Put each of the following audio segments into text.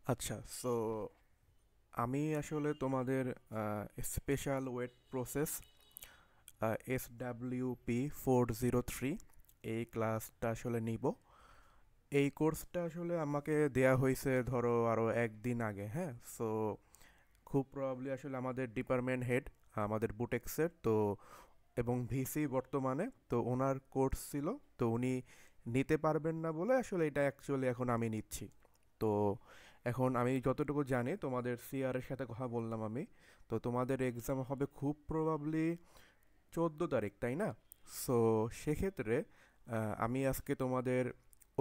আচ্ছা, সো আমি আসলে তোমাদের স্পেশাল ওয়েট প্রসেস SWP 403 এই ক্লাসটা আসলে নিব। এই কোর্সটা আসলে আমাকে দেয়া হয়েছে ধরো আরও একদিন আগে। হ্যাঁ, সো খুব প্রবাবলি আসলে আমাদের ডিপার্টমেন্ট হেড, আমাদের বুটেক্সের তো, এবং ভিসি বর্তমানে তো ওনার কোর্স ছিল। তো উনি নিতে পারবেন না বলে আসলে এটা অ্যাকচুয়ালি এখন আমি নিচ্ছি। তো এখন আমি যতটুকু জানি তোমাদের সিআর এর সাথে কথা বললাম আমি, তো তোমাদের এক্সাম হবে খুব প্রবাবলি 14 তারিখ, তাই না? সো সেক্ষেত্রে আমি আজকে তোমাদের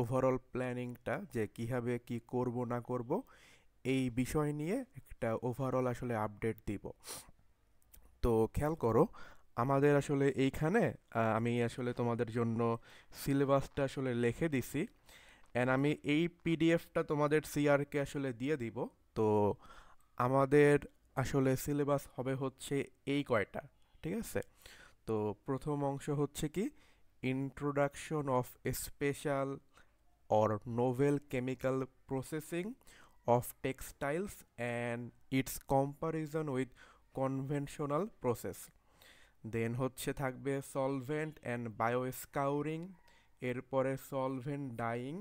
ওভারঅল প্ল্যানিংটা যে কীভাবে কি করব না করব এই বিষয় নিয়ে একটা ওভারঅল আসলে আপডেট দিব। তো খেয়াল করো, আমাদের আসলে এইখানে আমি আসলে তোমাদের জন্য সিলেবাসটা আসলে লিখে দিছি, অ্যান্ড আমি এই পিডিএফটা তোমাদের সিআরকে আসলে দিয়ে দিব। তো আমাদের আসলে সিলেবাস হবে হচ্ছে এই কয়টা, ঠিক আছে? তো প্রথম অংশ হচ্ছে কি, introduction of special or novel chemical processing of textiles and its comparison with conventional process. Then হচ্ছে থাকবে সলভেন্ট অ্যান্ড বায়োস্কাউরিং, এরপরে সলভেন্ট ডাইং,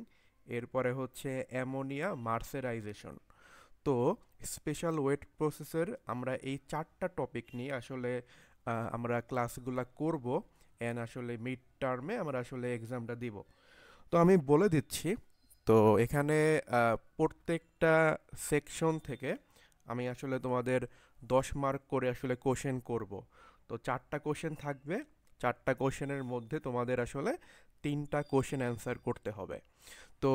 এরপরে হচ্ছে অ্যামোনিয়া মার্সারাইজেশন। তো স্পেশাল ওয়েট প্রসেসের আমরা এই চারটা টপিক নিয়ে আসলে আমরা ক্লাসগুলা করব, অ্যান্ড আসলে মিড টার্মে আমরা আসলে এক্সামটা দিব। তো আমি বলে দিচ্ছি, তো এখানে প্রত্যেকটা সেকশন থেকে আমি আসলে তোমাদের 10 মার্ক করে আসলে কোশ্চেন করব। তো চারটা কোশ্চেন থাকবে, চারটা কোশ্চেনের মধ্যে তোমাদের আসলে তিনটা কোশ্চেন অ্যান্সার করতে হবে। তো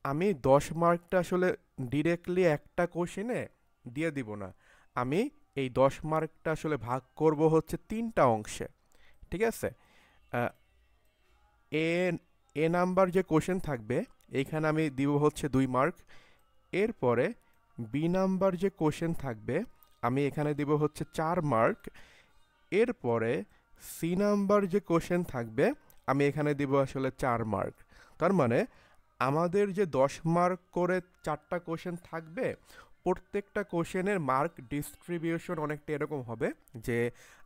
আমি 10 মার্কটা আসলে ডিরেক্টলি একটা কোশ্চেনে দিয়ে দিব না, আমি এই 10 মার্কটা আসলে ভাগ করব হচ্ছে তিনটা অংশে, ঠিক আছে? আহ, এ এ নাম্বার যে কোশ্চেন থাকবে এইখানে আমি দিব হচ্ছে 2 মার্ক। এরপরে বি নাম্বার যে কোশ্চেন থাকবে আমি এখানে দিব হচ্ছে 4 মার্ক। এরপরে সি নাম্বার যে কোশ্চেন থাকবে আমি এখানে দিব আসলে 4 মার্ক। তার মানে আমাদের যে 10 মার্ক করে চারটা কোশ্চেন থাকবে, প্রত্যেকটা কোশ্চেনের মার্ক ডিস্ট্রিবিউশন অনেকটা এরকম হবে যে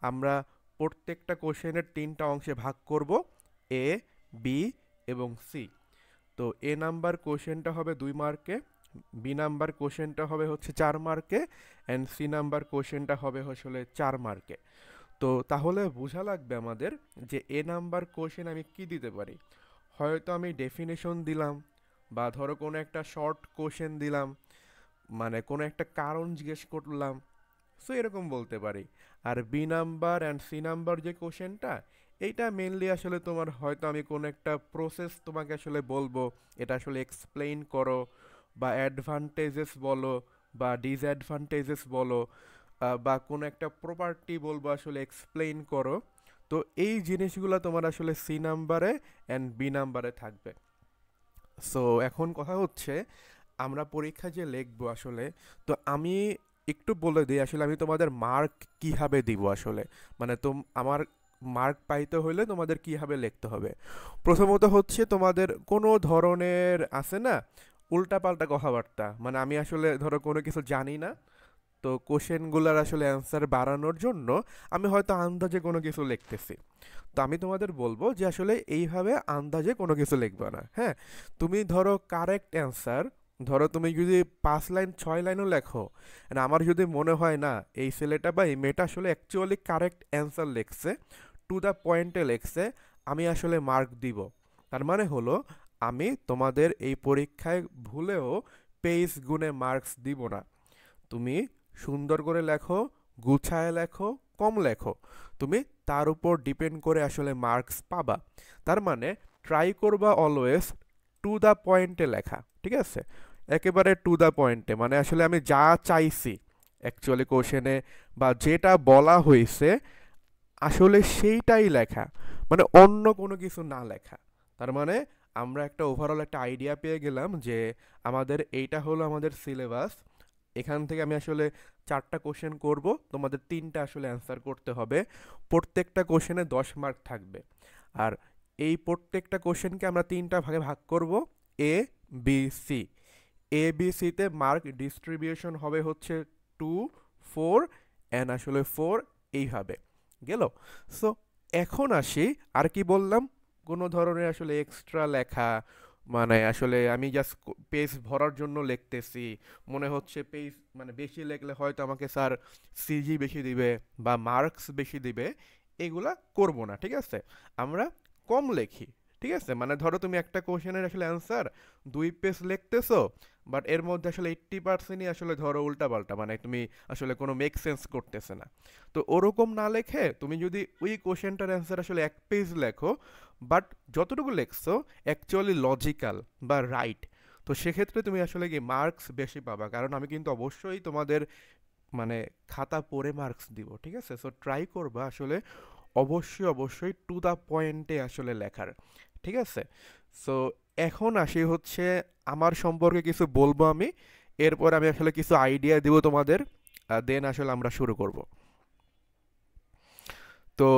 আমরা প্রত্যেকটা কোশ্চেনের তিনটা অংশে ভাগ করব, এ, বি এবং সি। তো এ নাম্বার কোশ্চেনটা হবে 2 মার্কে, বি নাম্বার কোশ্চেনটা হবে হচ্ছে 4 মার্কে, অ্যান্ড সি নাম্বার কোশ্চেনটা হবে আসলে 4 মার্কে। তো তাহলে বোঝা লাগবে আমাদের যে এ নাম্বার কোশ্চেন আমি কি দিতে পারি। হয়তো আমি ডেফিনেশন দিলাম, বা ধরো কোনো একটা শর্ট কোশ্চেন দিলাম, মানে কোনো একটা কারণ জিজ্ঞেস করলাম, সো এরকম বলতে পারি। আর B number and C number যে কোশ্চেনটা, এইটা মেনলি আসলে তোমার হয়তো আমি কোনো একটা প্রসেস তোমাকে আসলে বলবো, এটা আসলে এক্সপ্লেইন করো, বা অ্যাডভান্টেজেস বলো বা ডিসঅ্যাডভান্টেজেস বলো, বা কোনো একটা প্রপার্টি বলবো আসলে এক্সপ্লেইন করো। তো এই জিনিসগুলো তোমার আসলে সি নাম্বারে অ্যান্ড বি নাম্বারে থাকবে। সো এখন কথা হচ্ছে আমরা পরীক্ষা যে লিখবো আসলে, তো আমি একটু বলে দিই আসলে আমি তোমাদের মার্ক কিভাবে দিব আসলে, মানে আমার মার্ক পাইতে হলে তোমাদের কিভাবে লিখতে হবে। প্রথমত হচ্ছে তোমাদের কোনো ধরনের আছে না উল্টাপাল্টা কথাবার্তা, মানে আমি আসলে ধরো কোনো কিছু জানি না, তো কোশ্চেনগুলোর আসলে অ্যান্সার বাড়ানোর জন্য আমি হয়তো আন্দাজে কোনো কিছু লিখতেছি। তো আমি তোমাদের বলবো যে আসলে এইভাবে আন্দাজে কোনো কিছু লিখবে না। হ্যাঁ, তুমি ধরো কারেক্ট অ্যান্সার, ধরো তুমি যদি 5 লাইন 6 লাইনও লেখো, and আমার যদি মনে হয় না এই ছেলেটা বা এই মেয়েটা আসলে অ্যাকচুয়ালি কারেক্ট অ্যান্সার লিখছে, টু দ্য পয়েন্টে লিখছে, আমি আসলে মার্ক দিব। তার মানে হলো আমি তোমাদের এই পরীক্ষায় ভুলেও পেজ গুণে মার্কস দিব না। তুমি সুন্দর করে লেখো, গুছায় লেখো, কম লেখো, তুমি তার উপর ডিপেন্ড করে আসলে মার্কস পাবা। তার মানে ট্রাই করবা অলওয়েজ টু দ্য পয়েন্টে লেখা, ঠিক আছে? একেবারে টু দ্য পয়েন্টে, মানে আসলে আমি যা চাইছি অ্যাকচুয়ালি কোশ্চেনে, বা যেটা বলা হয়েছে আসলে সেইটাই লেখা, মানে অন্য কোনো কিছু না লেখা। তার মানে আমরা একটা ওভারঅল একটা আইডিয়া পেয়ে গেলাম যে আমাদের এইটা হলো আমাদের সিলেবাস। এখান থেকে আমি আসলে চারটা কোশ্চেন করব, তোমাদের তিনটা আসলে অ্যান্সার করতে হবে। প্রত্যেকটা কোশ্চেনে 10 মার্ক থাকবে। আর এই প্রত্যেকটা কোশ্চেনকে আমরা তিনটা ভাগে ভাগ করব, এ, বি, সি। এ বি সিতে মার্ক ডিস্ট্রিবিউশন হবে হচ্ছে 2 4 অ্যান্ড আসলে 4 এইভাবে গেল। সো এখন আসি, আর কি বললাম, কোনো ধরনের আসলে এক্সট্রা লেখা, মানে আসলে আমি জাস্ট পেজ ভরার জন্য লিখতেছি, মনে হচ্ছে পেজ মানে বেশি লিখলে হয়তো আমাকে স্যার সিজি বেশি দিবে বা মার্কস বেশি দিবে, এগুলা করব না, ঠিক আছে? আমরা কম লেখি, ঠিক আছে? মানে ধরো তুমি একটা কোশ্চেনের আসলে অ্যান্সার 2 পেজ লিখতেছো, বাট এর মধ্যে আসলে 80%ই আসলে ধরো উল্টাপাল্টা, মানে তুমি আসলে কোনো মেক সেন্স করতেছে না। তো ওরকম না লেখে তুমি যদি ওই কোশ্চেনটার অ্যান্সার আসলে 1 পেজ লেখো, বাট যতটুকু লেখছো অ্যাকচুয়ালি লজিক্যাল বা রাইট, তো সেক্ষেত্রে তুমি আসলে কি মার্কস বেশি পাবা, কারণ আমি কিন্তু অবশ্যই তোমাদের মানে খাতা পড়ে মার্কস দিব, ঠিক আছে? সো ট্রাই করবা আসলে অবশ্যই অবশ্যই টু দ্য পয়েন্টে আসলে লেখার, ঠিক আছে? সো এখন আসি হচ্ছে আমার সম্পর্কে কিছু বলবো আমি, এরপর আমি আসলে কিছু আইডিয়া দিব তোমাদের, দেন আসলে আমরা শুরু করব। তো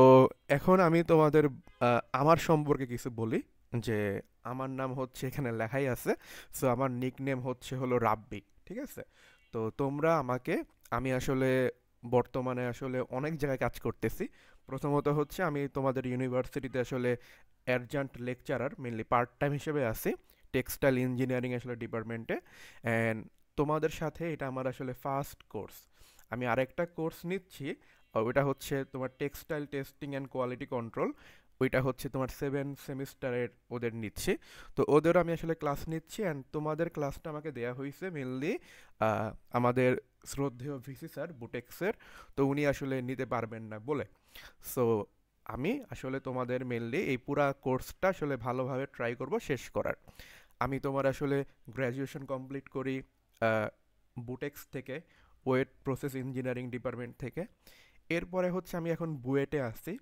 এখন আমি তোমাদের আমার সম্পর্কে কিছু বলি, যে আমার নাম হচ্ছে এখানে লেখাই আছে, সো আমার নিকনেম হচ্ছে হলো রাব্বি, ঠিক আছে? তো তোমরা আমাকে, আমি আসলে বর্তমানে আসলে অনেক জায়গায় কাজ করতেছি। প্রথমত হচ্ছে আমি তোমাদের ইউনিভার্সিটিতে আসলে অ্যাডজান্ট লেকচারার, মেনলি পার্ট টাইম হিসেবে আছি টেক্সটাইল ইঞ্জিনিয়ারিং আসলে ডিপার্টমেন্টে। অ্যান্ড তোমাদের সাথে এটা আমার আসলে ফার্স্ট কোর্স। আমি আরেকটা কোর্স নিচ্ছি, ওইটা হচ্ছে তোমার textile testing and quality control. ওইটা হচ্ছে তোমার 7 সেমিস্টারের ওদের নিচ্ছি। তো ওদের আমি আসলে ক্লাস নিচ্ছি, অ্যান্ড তোমাদের ক্লাসটা আমাকে দেয়া হয়েছে মেনলি আমাদের শ্রদ্ধেয় ভিসি স্যার বুটেক্সের, তো উনি আসলে নিতে পারবেন না বলে। সো আমি আসলে তোমাদের মেনলি এই পুরা কোর্সটা আসলে ভালোভাবে ট্রাই করব শেষ করার। আমি তোমার আসলে গ্র্যাজুয়েশন কমপ্লিট করি বুটেক্স থেকে, ওয়েট প্রসেস ইঞ্জিনিয়ারিং ডিপার্টমেন্ট থেকে। এরপরে হচ্ছে আমি এখন বুয়েটে আছি,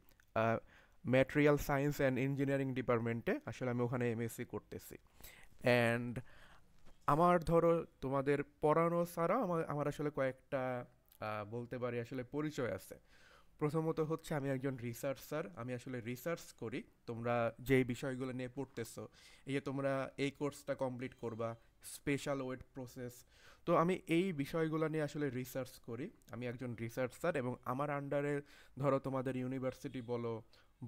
ম্যাটেরিয়াল সায়েন্স অ্যান্ড ইঞ্জিনিয়ারিং ডিপার্টমেন্টে, আসলে আমি ওখানে এমএসসি করতেছি। অ্যান্ড আমার ধরো তোমাদের পড়ানো ছাড়াও আমার আমার আসলে কয়েকটা বলতে পারি আসলে পরিচয় আছে। প্রথমত হচ্ছে আমি একজন রিসার্চার, আমি আসলে রিসার্চ করি। তোমরা যেই বিষয়গুলো নিয়ে পড়তেছো, এই যে তোমরা এই কোর্সটা কমপ্লিট করবা, স্পেশাল ওয়েট প্রসেস, তো আমি এই বিষয়গুলো নিয়ে আসলে রিসার্চ করি। আমি একজন রিসার্চার, এবং আমার আন্ডারে ধরো তোমাদের ইউনিভার্সিটি বলো,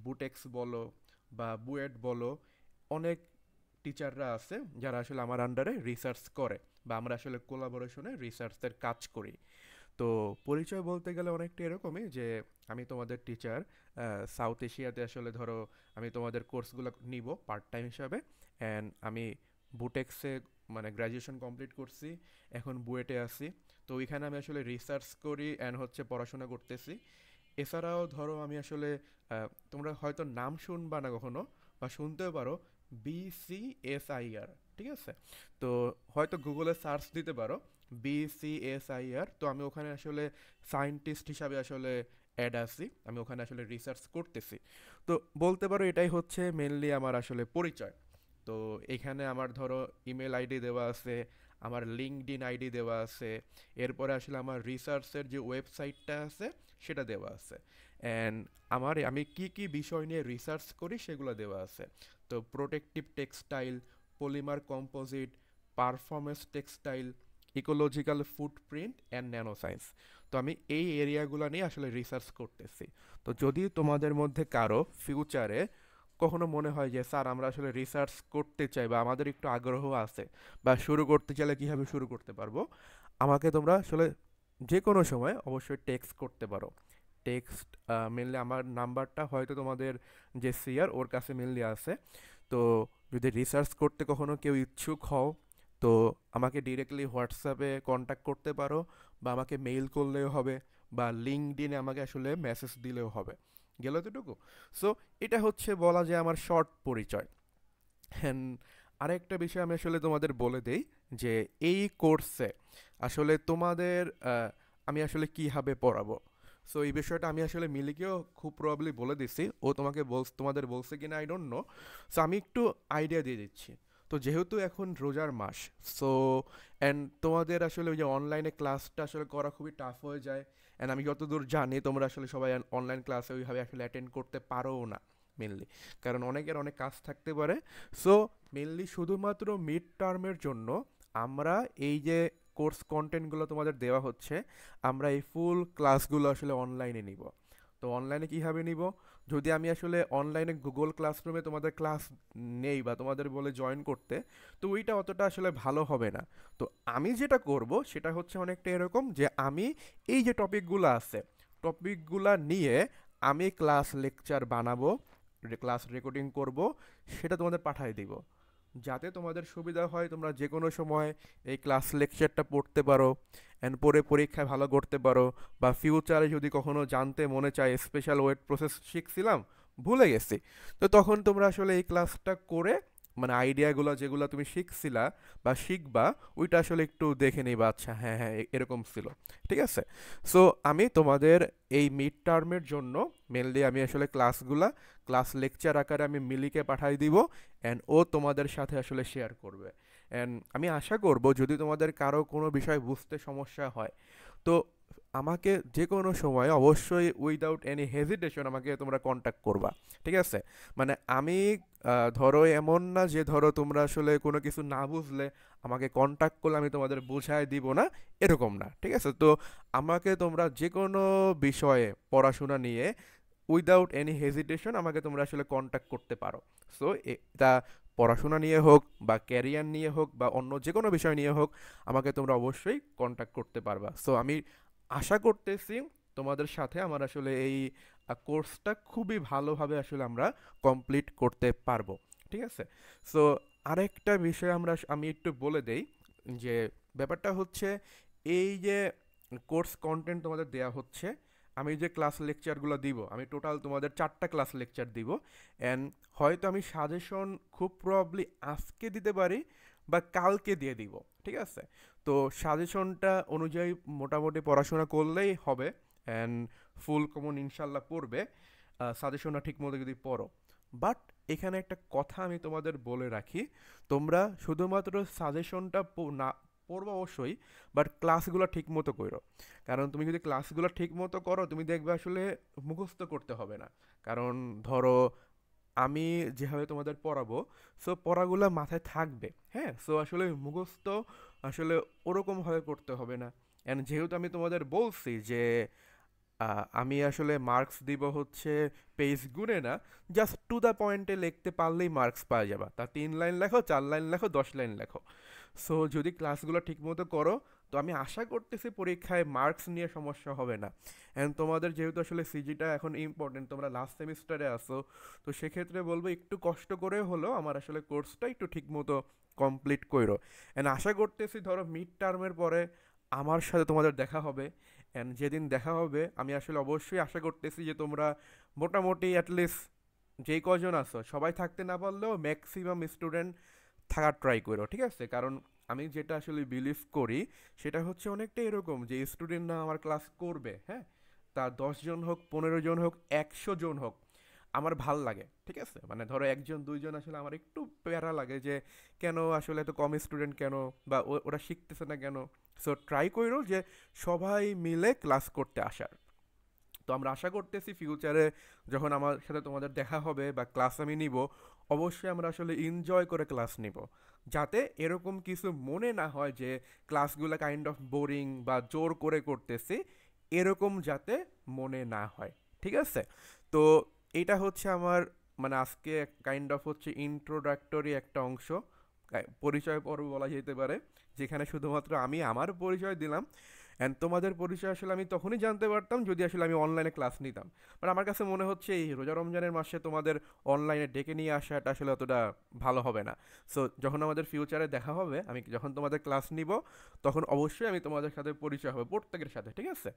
বুটেক্স বলো বা বুয়েট বলো, অনেক টিচাররা আছে যারা আসলে আমার আন্ডারে রিসার্চ করে, বা আমরা আসলে কোলাবোরেশনে রিসার্চের কাজ করি। তো পরিচয় বলতে গেলে অনেকটা এরকমই যে আমি তোমাদের টিচার, সাউথ এশিয়াতে আসলে ধরো আমি তোমাদের কোর্সগুলো নিব পার্ট টাইম হিসাবে। অ্যান্ড আমি বুটেক্সে মানে গ্র্যাজুয়েশন কমপ্লিট করছি, এখন বুয়েটে আছি। তো ওইখানে আমি আসলে রিসার্চ করি অ্যান্ড হচ্ছে পড়াশোনা করতেছি। এছাড়াও ধরো আমি আসলে তোমরা হয়তো নাম শুনবা না কখনো, বা শুনতেও পারো, BCSIR, ঠিক আছে? তো হয়তো গুগলে সার্চ দিতে পারো BCSIR, তো আমি ওখানে আসলে সায়েন্টিস্ট হিসাবে আসলে অ্যাড আছি, আমি ওখানে আসলে রিসার্চ করতেছি। তো বলতে পারো এটাই হচ্ছে মেনলি আমার আসলে পরিচয়। তো এখানে আমার ধরো ইমেল আইডি দেওয়া আছে, আমার লিঙ্কডইন আইডি দেওয়া আছে, এরপরে আসলে আমার রিসার্চের যে ওয়েবসাইটটা আছে সেটা দেওয়া আছে, অ্যান্ড আমি কি কি বিষয় নিয়ে রিসার্চ করি সেগুলো দেওয়া আছে। তো protective textile, polymer composite, performance textile, ecological footprint and nano science. তো আমি এই এরিয়াগুলো নিয়ে আসলে রিসার্চ করতেছি। তো যদি তোমাদের মধ্যে কারো ফিউচারে কখনো মনে হয় যে স্যার আমরা আসলে রিসার্চ করতে চাই, বা আমাদের একটু আগ্রহ আছে, বা শুরু করতে চাইলে কীভাবে শুরু করতে পারবো, আমাকে তোমরা আসলে যে কোনো সময় অবশ্যই টেক্সট করতে পারো। টেক্সট মেনলি আমার নাম্বারটা হয়তো তোমাদের যে সিআর ওর কাছে মেনলি আছে। তো যদি রিসার্চ করতে কখনো কেউ ইচ্ছুক হও, তো আমাকে ডিরেক্টলি হোয়াটসঅ্যাপে কন্ট্যাক্ট করতে পারো, বা আমাকে মেইল করলেও হবে, বা লিঙ্কডইনে আমাকে আসলে মেসেজ দিলেও হবে। গেল এতটুকু। সো এটা হচ্ছে বলা যায় আমার শর্ট পরিচয়। হ্যাঁ, আরেকটা বিষয় আমি আসলে তোমাদের বলে দেই, যে এই কোর্সে আসলে তোমাদের আমি আসলে কীভাবে পড়াবো। সো এই বিষয়টা আমি আসলে মিলিকেও খুব প্রবাবলি বলে দিছি, ও তোমাদের বলছে কিনা আই ডোন্ট নো। সো আমি একটু আইডিয়া দিয়ে দিচ্ছি। তো যেহেতু এখন রোজার মাস, সো অ্যান্ড তোমাদের আসলে ওই যে অনলাইনে ক্লাসটা আসলে করা খুবই টাফ হয়ে যায়, অ্যান্ড আমি যতদূর জানি তোমরা আসলে সবাই অনলাইন ক্লাসে ওইভাবে আসলে অ্যাটেন্ড করতে পারো না মেনলি, কারণ অনেকের অনেক কাজ থাকতে পারে। সো মেনলি শুধুমাত্র মিড টার্মের জন্য আমরা এই যে কোর্স কন্টেন্টগুলো তোমাদের দেওয়া হচ্ছে, আমরা এই ফুল ক্লাসগুলো আসলে অনলাইনে নিব। তো অনলাইনে কীভাবে নিব? যদি আমি আসলে অনলাইনে গুগল ক্লাসরুমে তোমাদের ক্লাস নেই বা তোমাদের বলে জয়েন করতে, তো ওইটা অতটা আসলে ভালো হবে না। তো আমি যেটা করব সেটা হচ্ছে অনেকটা এরকম যে আমি এই যে টপিকগুলো আছে, টপিকগুলো নিয়ে আমি ক্লাস লেকচার বানাবো, ক্লাস রেকর্ডিং করব, সেটা তোমাদের পাঠিয়ে দিব, যাতে তোমাদের সুবিধা হয়, তোমরা যে কোনো সময় এই ক্লাস লেকচারটা পড়তে পারো অ্যান্ড পরে পরীক্ষায় ভালো করতে পারো। বা ফিউচারে যদি কখনো জানতে মনে চায় স্পেশাল ওয়েট প্রসেস শিখছিলাম, ভুলে গেছি, তো তখন তোমরা আসলে এই ক্লাসটা করে মানে আইডিয়াগুলো যেগুলো তুমি শিখছিলা বা শিখবা, ওইটা আসলে একটু দেখে নিবা, আচ্ছা হ্যাঁ হ্যাঁ এরকম ছিল, ঠিক আছে। সো আমি তোমাদের এই মিড টার্মের জন্য মেনলি আমি আসলে ক্লাসগুলা ক্লাস লেকচার আকারে আমি মিলিকে পাঠাই দিব, অ্যান্ড ও তোমাদের সাথে আসলে শেয়ার করবে। অ্যান্ড আমি আশা করব যদি তোমাদের কারো কোনো বিষয় বুঝতে সমস্যা হয়, তো আমাকে যে কোনো সময় অবশ্যই উইদাউট এনি হেজিটেশন আমাকে তোমরা কন্ট্যাক্ট করবা, ঠিক আছে। মানে আমি ধরো এমন না যে ধরো তোমরা আসলে কোনো কিছু না বুঝলে আমাকে কন্ট্যাক্ট করলে আমি তোমাদের বোঝায় দিব না, এরকম না, ঠিক আছে। তো আমাকে তোমরা যে কোনো বিষয়ে পড়াশোনা নিয়ে উইদাউট এনি হেজিটেশন আমাকে তোমরা আসলে কন্ট্যাক্ট করতে পারো। সো এটা পড়াশোনা নিয়ে হোক বা ক্যারিয়ার নিয়ে হোক বা অন্য যে কোনো বিষয় নিয়ে হোক, আমাকে তোমরা অবশ্যই কন্ট্যাক্ট করতে পারবা। সো আমি আশা করতেছি তোমাদের সাথে আমার আসলে এই কোর্সটা খুবই ভালোভাবে আসলে আমরা কমপ্লিট করতে পারবো, ঠিক আছে। সো আরেকটা বিষয় আমি একটু বলে দেই, যে ব্যাপারটা হচ্ছে এই যে কোর্স কন্টেন্ট তোমাদের দেয়া হচ্ছে, আমি যে ক্লাস লেকচারগুলো দিব, আমি টোটাল তোমাদের 4টা ক্লাস লেকচার দিব। অ্যান্ড হয়তো আমি সাজেশন খুব প্রবাবলি আজকে দিতে পারি বা কালকে দিয়ে দিব, ঠিক আছে। তো সাজেশনটা অনুযায়ী মোটামুটি পড়াশোনা করলেই হবে, অ্যান্ড ফুল কমন ইনশাল্লাহ পড়বে সাজেশনটা ঠিক মতো যদি পড়ো। বাট এখানে একটা কথা আমি তোমাদের বলে রাখি, তোমরা শুধুমাত্র সাজেশনটা না পড়বো অবশ্যই, বাট ক্লাসগুলো ঠিক মতো করো। কারণ তুমি যদি ক্লাসগুলো ঠিক মতো করো, তুমি দেখবে আসলে মুখস্থ করতে হবে না। কারণ ধরো আমি যেভাবে তোমাদের পড়াবো, সো পড়াগুলো মাথায় থাকবে, হ্যাঁ। সো আসলে মুখস্থ আসলে ওরকমভাবে করতে হবে না। অ্যান্ড যেহেতু আমি তোমাদের বলছি যে আমি আসলে মার্কস দিব হচ্ছে পেজ গুনে না, জাস্ট টু দ্য পয়েন্টে লিখতে পারলেই মার্কস পাওয়া যাবে। তা 3 লাইন লেখো, 4 লাইন লেখো, 10 লাইন লেখো। সো যদি ক্লাসগুলো ঠিকমতো করো, তো আমি আশা করতেছি পরীক্ষায় মার্কস নিয়ে সমস্যা হবে না। অ্যান্ড তোমাদের যেহেতু আসলে সিজিটা এখন ইম্পর্টেন্ট, তোমরা লাস্ট সেমিস্টারে আসো, তো সেক্ষেত্রে বলবো একটু কষ্ট করে হলেও আমার আসলে কোর্সটা একটু ঠিকমতো কমপ্লিট করো। অ্যান্ড আশা করতেছি ধরো মিড টার্মের পরে আমার সাথে তোমাদের দেখা হবে। অ্যান্ড যেদিন দেখা হবে আমি আসলে অবশ্যই আশা করতেছি যে তোমরা মোটামুটি অ্যাটলিস্ট যেই কজন আছো সবাই থাকতে না পারলেও ম্যাক্সিমাম স্টুডেন্ট থাকার ট্রাই করো, ঠিক আছে। কারণ আমি যেটা আসলে বিলিভ করি সেটা হচ্ছে অনেকটা এরকম যে স্টুডেন্ট না আমার ক্লাস করবে, হ্যাঁ, তা 10 জন হোক, 15 জন হোক, 100 জন হোক, আমার ভাল লাগে, ঠিক আছে। মানে ধরো 1 জন 2 জন আসলে আমার একটু প্যারা লাগে যে কেন আসলে এত কম স্টুডেন্ট কেন, বা ওরা শিখতেছে না কেন। সো ট্রাই করো যে সবাই মিলে ক্লাস করতে আসার। তো আমরা আশা করতেছি ফিউচারে যখন আমার সাথে তোমাদের দেখা হবে বা ক্লাস আমি নিব, অবশ্যই আমরা আসলে এনজয় করে ক্লাস নিব, যাতে এরকম কিছু মনে না হয় যে ক্লাসগুলো কাইন্ড অফ বোরিং বা জোর করে করতেছি, এরকম যাতে মনে না হয়, ঠিক আছে। তো এটা হচ্ছে আমার মানে আজকে কাইন্ড অফ হচ্ছে ইন্ট্রোডাক্টরি একটা অংশ, পরিচয় পর্ব বলা যেতে পারে, যেখানে শুধুমাত্র আমি আমার পরিচয় দিলাম। অ্যান্ড তোমাদের পরিচয় আসলে আমি তখনই জানতে পারতাম যদি আসলে আমি অনলাইনে ক্লাস নিতাম। বাট আমার কাছে মনে হচ্ছে এই রোজা রমজানের মাসে তোমাদের অনলাইনে ডেকে নিয়ে আসাটা আসলে অতটা ভালো হবে না। সো যখন আমাদের ফিউচারে দেখা হবে, আমি যখন তোমাদের ক্লাস নিব, তখন অবশ্যই আমি তোমাদের সাথে পরিচয় হবে প্রত্যেকের সাথে, ঠিক আছে।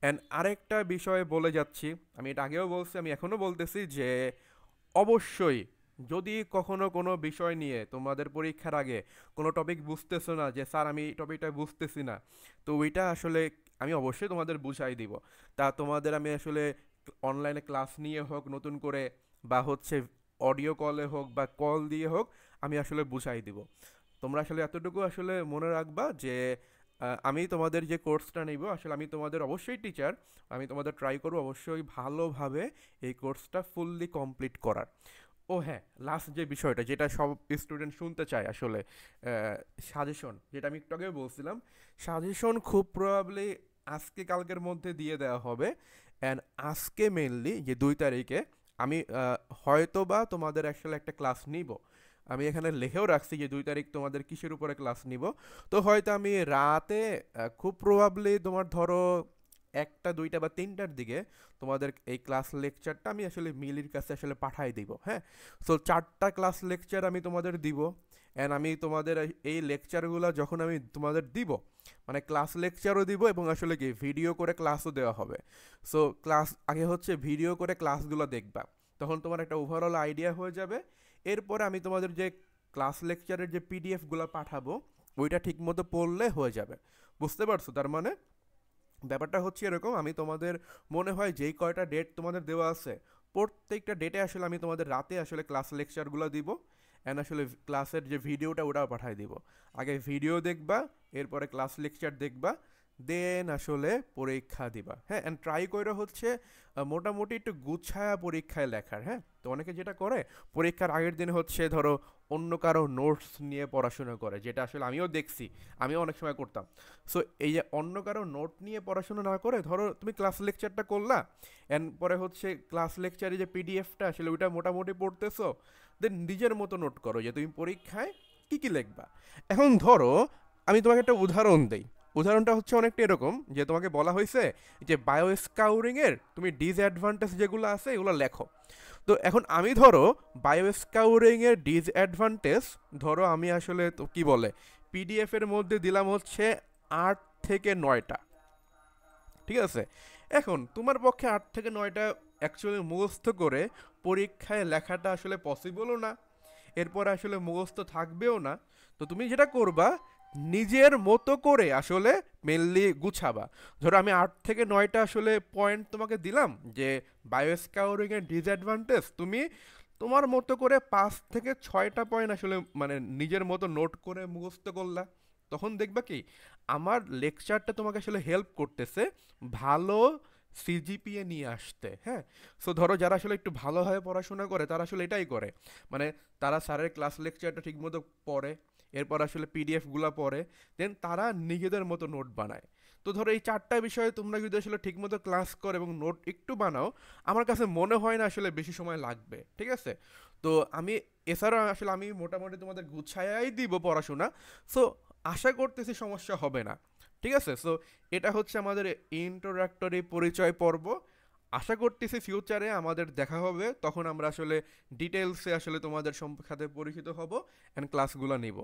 অ্যান্ড আরেকটা বিষয়ে বলে যাচ্ছি, আমি এটা আগেও বলছি, আমি এখনও বলতেছি যে অবশ্যই যদি কখনো কোনো বিষয় নিয়ে তোমাদের পরীক্ষার আগে কোনো টপিক বুঝতেছো না, যে স্যার আমি এই টপিকটা বুঝতেছি না, তো ওইটা আসলে আমি অবশ্যই তোমাদের বুঝাই দিব। তা তোমাদের আমি আসলে অনলাইনে ক্লাস নিয়ে হোক নতুন করে, বা হচ্ছে অডিও কলে হোক বা কল দিয়ে হোক, আমি আসলে বুঝাই দিব। তোমরা আসলে এতটুকু আসলে মনে রাখবা যে আমি তোমাদের যে কোর্সটা নিব, আসলে আমি তোমাদের অবশ্যই টিচার, আমি তোমাদের ট্রাই করবো অবশ্যই ভালোভাবে এই কোর্সটা ফুললি কমপ্লিট করার। ও হ্যাঁ, লাস্ট যে বিষয়টা যেটা সব স্টুডেন্ট শুনতে চায় আসলে, সাজেশন, যেটা আমি একটু আগে বলছিলাম, সাজেশন খুব প্রবাবলি আজকে কালকের মধ্যে দিয়ে দেওয়া হবে। অ্যান্ড আজকে মেনলি যে 2 তারিখে আমি হয়তো বা তোমাদের আসলে একটা ক্লাস নিব। আমি এখানে লিখেও রাখছি যে 2 তারিখ তোমাদের কিসের উপরে ক্লাস নিব। তো হয়তো আমি রাতে খুব প্রবাবলি তোমার ধরো 1টা 2টা বা 3টার দিকে তোমাদের এই ক্লাস লেকচারটা আমি আসলে মিলির কাছে আসলে পাঠাই দিব। হ্যাঁ, সো 4টা ক্লাস লেকচার আমি তোমাদের দিব। অ্যান্ড আমি তোমাদের এই লেকচারগুলো যখন আমি তোমাদের দিব, মানে ক্লাস লেকচারও দিব এবং আসলে কি ভিডিও করে ক্লাসও দেওয়া হবে। সো ক্লাস আগে হচ্ছে ভিডিও করে ক্লাসগুলো দেখবা, তখন তোমার একটা ওভারঅল আইডিয়া হয়ে যাবে। এরপরে আমি তোমাদের যে ক্লাস লেকচারের যে পিডিএফগুলো পাঠাবো, ওইটা ঠিকমতো পড়লে হয়ে যাবে। বুঝতে পারছো? তার মানে ব্যাপারটা হচ্ছে এরকম, আমি তোমাদের মনে হয় যেই কয়টা ডেট তোমাদের দেওয়া আছে, প্রত্যেকটা ডেটে আসলে আমি তোমাদের রাতে আসলে ক্লাস লেকচারগুলো দিব। অ্যান্ড আসলে ক্লাসের যে ভিডিওটা ওটাও পাঠাই দিব। আগে ভিডিও দেখবা, এরপরে ক্লাস লেকচার দেখবা, দেন আসলে পরীক্ষা দিবা। হ্যাঁ, অ্যান্ড ট্রাই করে হচ্ছে মোটামুটি একটু গুছায়া পরীক্ষায় লেখার। হ্যাঁ, তো অনেকে যেটা করে পরীক্ষার আগের দিন হচ্ছে ধরো অন্য কারো নোটস নিয়ে পড়াশোনা করে, যেটা আসলে আমিও দেখছি, আমিও অনেক সময় করতাম। সো এই যে অন্য কারো নোট নিয়ে পড়াশোনা না করে ধরো তুমি ক্লাস লেকচারটা করলা, অ্যান্ড পরে হচ্ছে ক্লাস লেকচারে যে পিডিএফটা আসলে ওইটা মোটামুটি পড়তেছো, দেন নিজের মতো নোট করো যে তুমি পরীক্ষায় কী কী লিখবা। এখন ধরো আমি তোমাকে একটা উদাহরণ দেই। উদাহরণটা হচ্ছে অনেকটা এরকম যে তোমাকে বলা হয়েছে যে বায়ো স্কাউরিংয়ের তুমি ডিসঅ্যাডভান্টেজ যেগুলো আছে এগুলো লেখো। তো এখন আমি ধরো বায়ো স্কাউরিংয়ের ডিসঅ্যাডভান্টেজ, ধরো আমি আসলে তো কি বলে পিডিএফের মধ্যে দিলাম হচ্ছে 8 থেকে 9টা। ঠিক আছে, এখন তোমার পক্ষে 8 থেকে 9টা অ্যাকচুয়ালি মুখস্থ করে পরীক্ষায় লেখাটা আসলে পসিবলও না, এরপর আসলে মুখস্থ থাকবেও না। তো তুমি যেটা করবা, নিজের মতো করে আসলে মেনলি গুছাবা। ধরো আমি 8 থেকে 9টা আসলে পয়েন্ট তোমাকে দিলাম যে বায়ো স্কাউরিংয়ের ডিসঅ্যাডভান্টেজ, তুমি তোমার মতো করে 5 থেকে 6টা পয়েন্ট আসলে মানে নিজের মতো নোট করে মুখস্থ করলা। তখন দেখবা কি আমার লেকচারটা তোমাকে আসলে হেল্প করতেছে ভালো সিজিপিএ নিয়ে আসতে। হ্যাঁ, সো ধরো যারা আসলে একটু ভালোভাবে পড়াশোনা করে তারা আসলে এটাই করে, মানে তারা স্যারের ক্লাস লেকচারটা ঠিকমতো পড়ে, এরপর আসলে পিডিএফগুলো পড়ে, দেন তারা নিজেদের মতো নোট বানায়। তো ধরো এই 4টা বিষয়ে তোমরা যদি আসলে ঠিকমতো ক্লাস করো এবং নোট একটু বানাও, আমার কাছে মনে হয় না আসলে বেশি সময় লাগবে। ঠিক আছে, তো আমি এছাড়াও আসলে আমি মোটামুটি তোমাদের গুছায়াই দিব পড়াশোনা। সো আশা করতেছি সমস্যা হবে না। ঠিক আছে, সো এটা হচ্ছে আমাদের ইন্ট্রোডাক্টরি পরিচয় পর্ব। আশা করতেছি ফিউচারে আমাদের দেখা হবে, তখন আমরা আসলে ডিটেলসে আসলে তোমাদের সাথে পরিচিত হব অ্যান্ড ক্লাসগুলো নিব।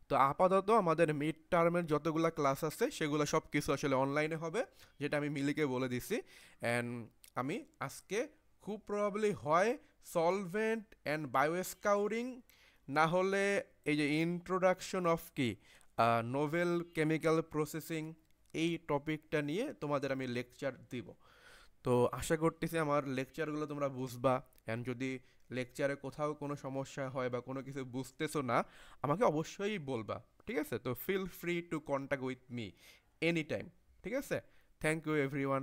তো আপাতত আমাদের মিড টার্মের যতগুলো ক্লাস আছে সেগুলো সব কিছু আসলে অনলাইনে হবে, যেটা আমি মিলিকে বলে দিছি। অ্যান্ড আমি আজকে খুব প্রবাবলি হয় সলভেন্ট অ্যান্ড বায়োস্কাউরিং, না হলে এই যে ইন্ট্রোডাকশন অফ কি নোভেল কেমিক্যাল প্রসেসিং, এই টপিকটা নিয়ে তোমাদের আমি লেকচার দিব। তো আশা করতেছি আমার লেকচারগুলো তোমরা বুঝবা। অ্যান্ড যদি লেকচারে কোথাও কোনো সমস্যা হয় বা কোনো কিছু বুঝতেছো না, আমাকে অবশ্যই বলবা। ঠিক আছে, তো feel free to contact with me any time. ঠিক আছে, থ্যাংক ইউ এভরিওয়ান।